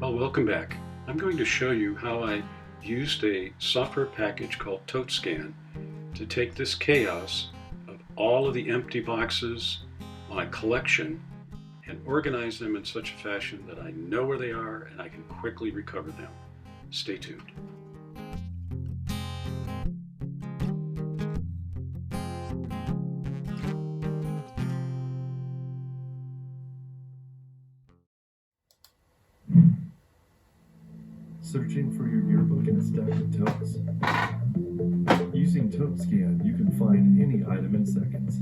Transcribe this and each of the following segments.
Well, welcome back. I'm going to show you how I used a software package called ToteScan to take this chaos of all of the empty boxes, my collection, and organize them in such a fashion that I know where they are and I can quickly recover them. Stay tuned. Searching for your yearbook in a stack of totes? Using ToteScan, you can find any item in seconds.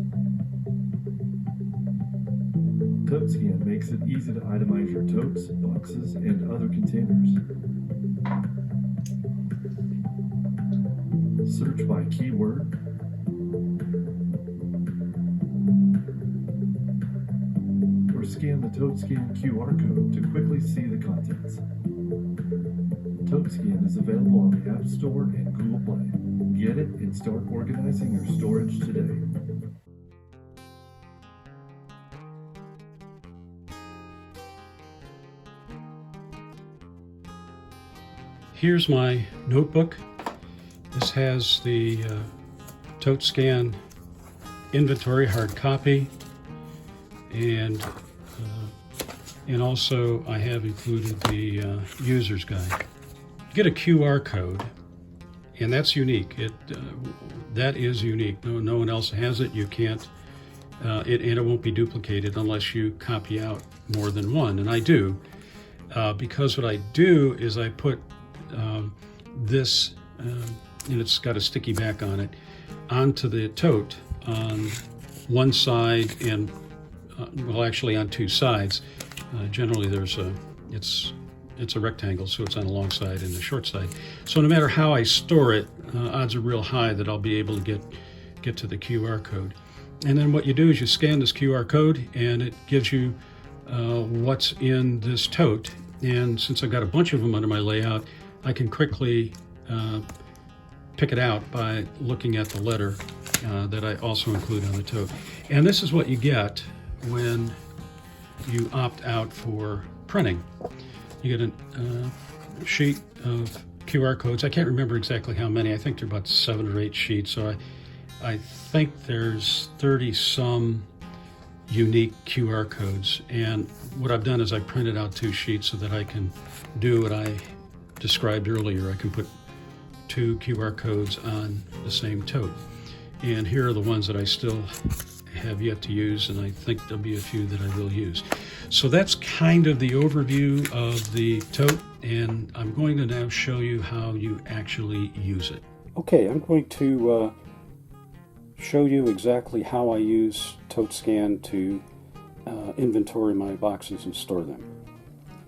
ToteScan makes it easy to itemize your totes, boxes, and other containers. Search by keyword, or scan the ToteScan QR code to quickly see the contents. ToteScan is available on the App Store and Google Play. Get it and start organizing your storage today. Here's my notebook. This has the ToteScan inventory hard copy, and also I have included the user's guide. You get a QR code, and that's unique. That is unique. No one else has it. You can't, and it won't be duplicated unless you copy out more than one. And I do, because what I do is I put this, and it's got a sticky back on it, onto the tote on one side and, well, actually on two sides. Generally, it's a rectangle, so it's on the long side and the short side. So no matter how I store it, odds are real high that I'll be able to get to the QR code. And then what you do is you scan this QR code, and it gives you what's in this tote. And since I've got a bunch of them under my layout, I can quickly pick it out by looking at the letter that I also include on the tote. And this is what you get when you opt out for printing. You get a sheet of QR codes. I can't remember exactly how many. I think there are about 7 or 8 sheets. So I think there's 30 some unique QR codes. And what I've done is I printed out 2 sheets so that I can do what I described earlier. I can put 2 QR codes on the same tote. And here are the ones that I still have yet to use, and I think there'll be a few that I will use. So that's kind of the overview of the tote, and I'm going to now show you how you actually use it. Okay, I'm going to show you exactly how I use ToteScan to inventory my boxes and store them.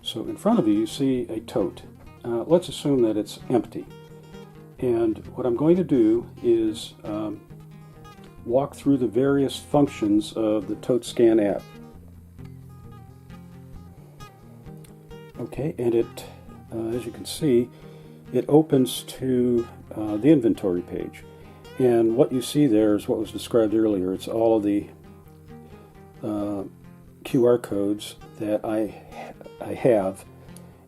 So in front of you, you see a tote. Let's assume that it's empty. And what I'm going to do is walk through the various functions of the ToteScan app. Okay, and it, as you can see, it opens to the inventory page. And what you see there is what was described earlier. It's all of the QR codes that I have.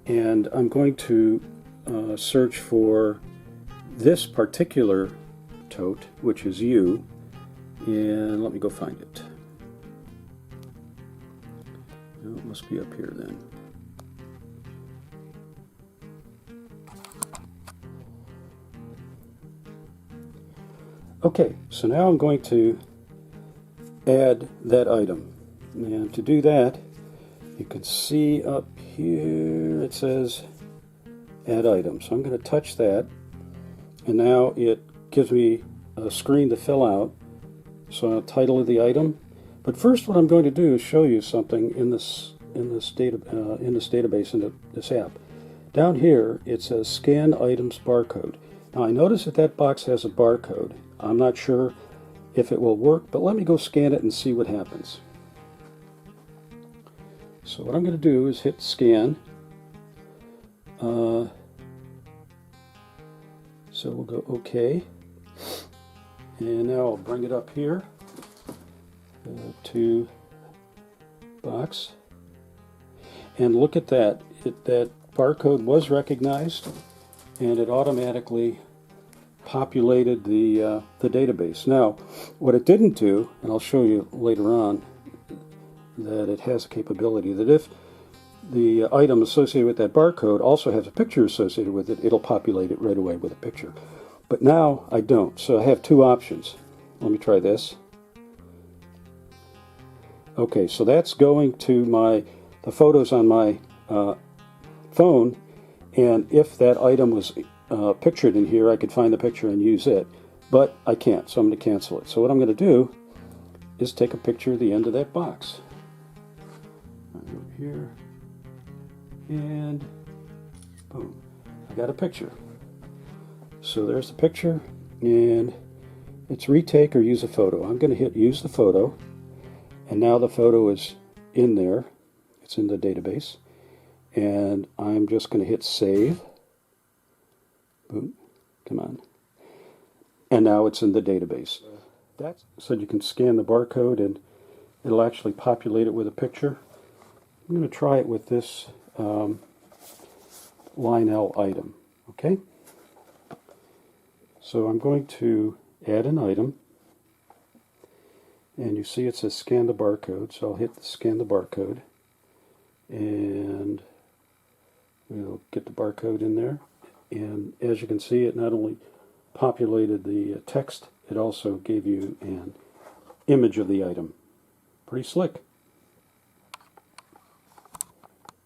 And I'm going to search for this particular tote, which is you. And let me go find it. Oh, it must be up here then. Okay, so now I'm going to add that item. And to do that, you can see up here it says add item. So I'm going to touch that, and now it gives me a screen to fill out. So title of the item. But first, what I'm going to do is show you something in this database, in this app. Down here, it says Scan Items Barcode. Now, I notice that box has a barcode. I'm not sure if it will work, but let me go scan it and see what happens. So what I'm going to do is hit Scan. So we'll go OK. And now I'll bring it up here to box. And look at that. That barcode was recognized, and it automatically populated the database. Now, what it didn't do, and I'll show you later on, that it has a capability that if the item associated with that barcode also has a picture associated with it, it'll populate it right away with a picture. But now I don't, so I have two options. Let me try this. Okay, so that's going to the photos on my phone, and if that item was pictured in here, I could find the picture and use it, but I can't, so I'm going to cancel it. So what I'm going to do is take a picture of the end of that box. Right over here, and boom, I got a picture. So there's the picture, and it's retake or use a photo. I'm going to hit use the photo, and now the photo is in there. It's in the database, and I'm just going to hit save. Boom, come on. And now it's in the database. So you can scan the barcode and it'll actually populate it with a picture. I'm going to try it with this line L item, okay? So I'm going to add an item, and you see it says scan the barcode, so I'll hit the scan the barcode, and we'll get the barcode in there. And as you can see, it not only populated the text, it also gave you an image of the item. Pretty slick.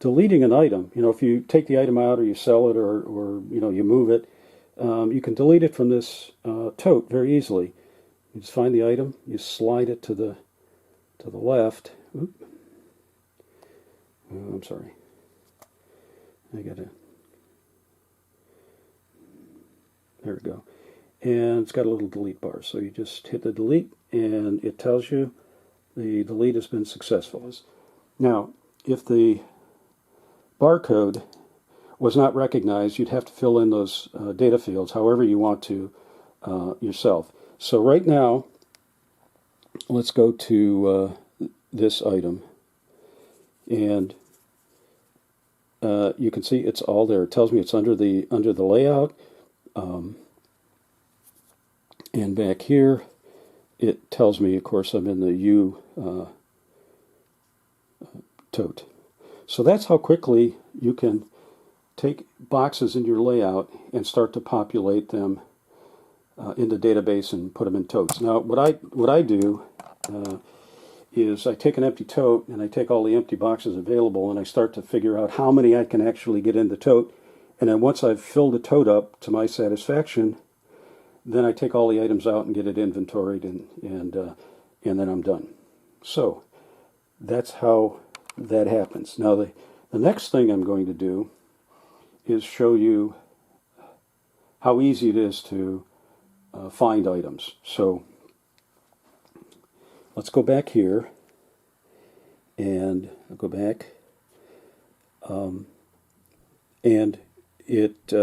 Deleting an item, if you take the item out or you sell it or you move it, you can delete it from this tote very easily. You just find the item, you slide it to the left. Oop. Oh, I'm sorry. There we go. And it's got a little delete bar. So you just hit the delete and it tells you the delete has been successful. Now, if the barcode was not recognized, you'd have to fill in those data fields however you want to yourself. So right now, let's go to this item, and you can see it's all there. It tells me it's under the layout, and back here it tells me, of course, I'm in the U tote. So that's how quickly you can take boxes in your layout and start to populate them in the database and put them in totes. Now, what I do is I take an empty tote and I take all the empty boxes available and I start to figure out how many I can actually get in the tote. And then once I've filled the tote up to my satisfaction, then I take all the items out and get it inventoried, and then I'm done. So that's how that happens. Now the next thing I'm going to do is show you how easy it is to find items. So let's go back here, and I'll go back, and it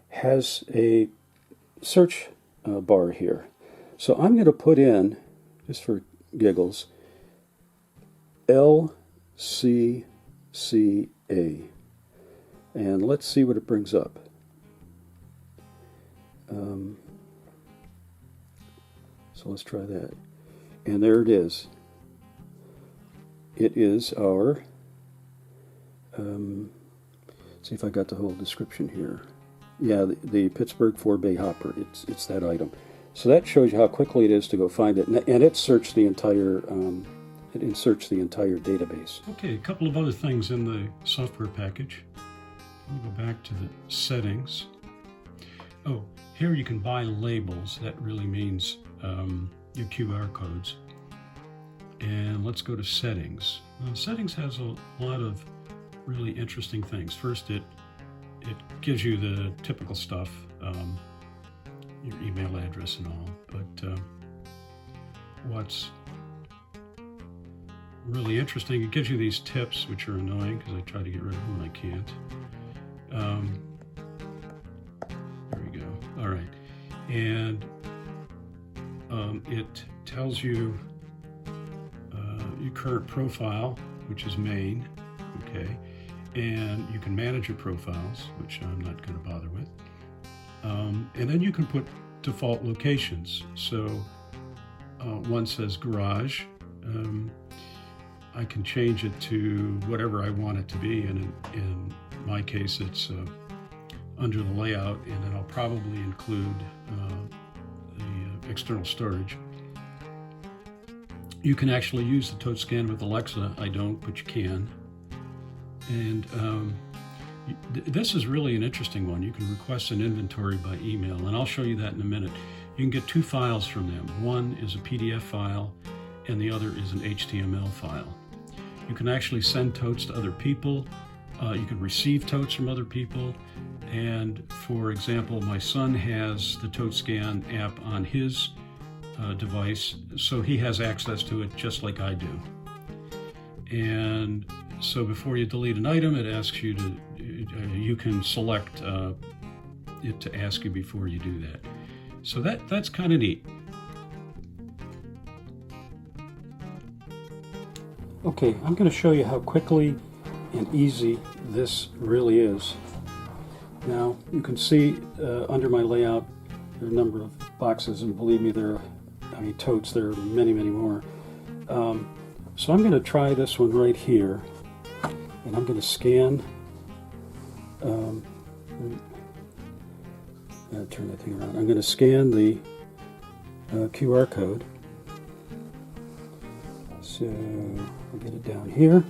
has a search bar here. So I'm going to put in, just for giggles, LCCA, and let's see what it brings up. So let's try that. And there it is. It is our, see if I got the whole description here. Yeah, the Pittsburgh 4-bay hopper. It's that item. So that shows you how quickly it is to go find it, and it searched the entire it inserts the entire database. Okay, a couple of other things in the software package. We'll go back to the settings. Oh, here you can buy labels. That really means your QR codes. And let's go to settings. Settings has a lot of really interesting things. First, it gives you the typical stuff, your email address and all, but what's really interesting, it gives you these tips, which are annoying because I try to get rid of them and I can't. There we go. All right. And it tells you your current profile, which is main, okay, and you can manage your profiles, which I'm not going to bother with. And then you can put default locations. So one says garage. I can change it to whatever I want it to be, and in my case it's under the layout, and then I'll probably include the external storage. You can actually use the ToteScan with Alexa. I don't, but you can. And this is really an interesting one. You can request an inventory by email, and I'll show you that in a minute. You can get two files from them. One is a PDF file, and the other is an HTML file. You can actually send totes to other people. You can receive totes from other people. And for example, my son has the ToteScan app on his device, so he has access to it just like I do. And so before you delete an item, it asks you to, you can select it to ask you before you do that. So that's kind of neat. Okay, I'm going to show you how quickly and easy this really is. Now, you can see under my layout there are a number of boxes, and believe me, totes, there are many, many more. So I'm going to try this one right here, and I'm going to scan. Turn that thing around. I'm going to scan the QR code. So I'll get it down here.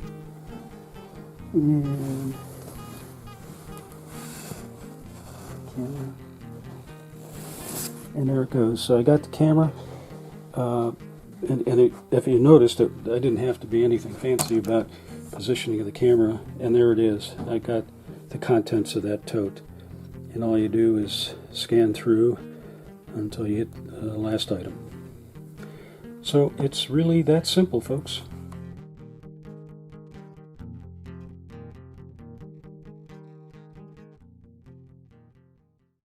And camera. And there it goes. So I got the camera. If you noticed, I didn't have to be anything fancy about positioning of the camera. And there it is. I got the contents of that tote. And all you do is scan through until you hit the last item. So it's really that simple, folks.